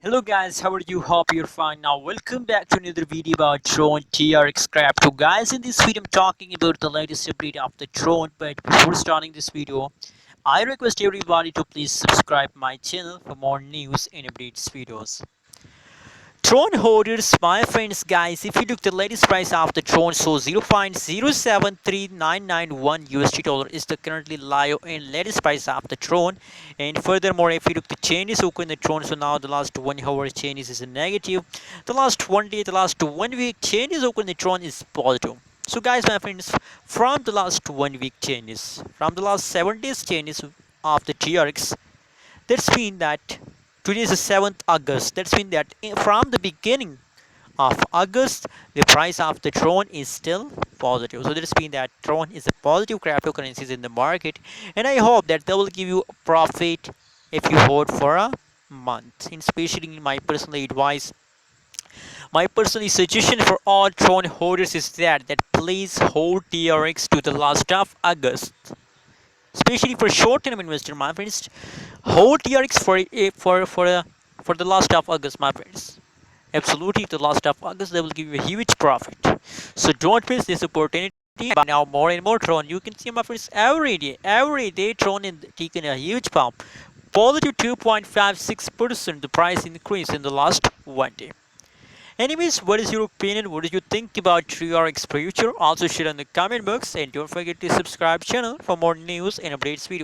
Hello guys, how are you? Hope you're fine. Now welcome back to another video about Tron TRX Crypto. Guys, in this video I'm talking about the latest update of the Tron. But before starting this video, I request everybody to please subscribe my channel for more news and updates videos. Tron holders, my friends, guys, if you look the latest price of the Tron, so 0.073991 USD dollar is the currently live and latest price of the Tron. And furthermore, if you look the chain is open the Tron, so now the last 1 hour chain is a negative. The last 1 day, the last 1 week chain is open the Tron is positive. So guys, my friends, from the last 1 week chain is from the last 7 days chain is of the TRX, that's mean that today is the 7th August. That's mean that from the beginning of August, the price of the Tron is still positive. So that's mean that Tron is a positive cryptocurrencies in the market, and I hope that they will give you a profit if you hold for a month. And especially my personal advice, my personal suggestion for all Tron holders is that please hold TRX to the last of August, especially for short-term investor, my friends. Hold TRX for the last of August, my friends. Absolutely, the last of August they will give you a huge profit. So don't miss this opportunity. But now more and more Tron, you can see, my friends, every day Tron is taking a huge pump, positive 2.56% the price increase in the last 1 day. Anyways, what is your opinion? What do you think about TRX future? Also share in the comment box, and don't forget to subscribe channel for more news and updates videos.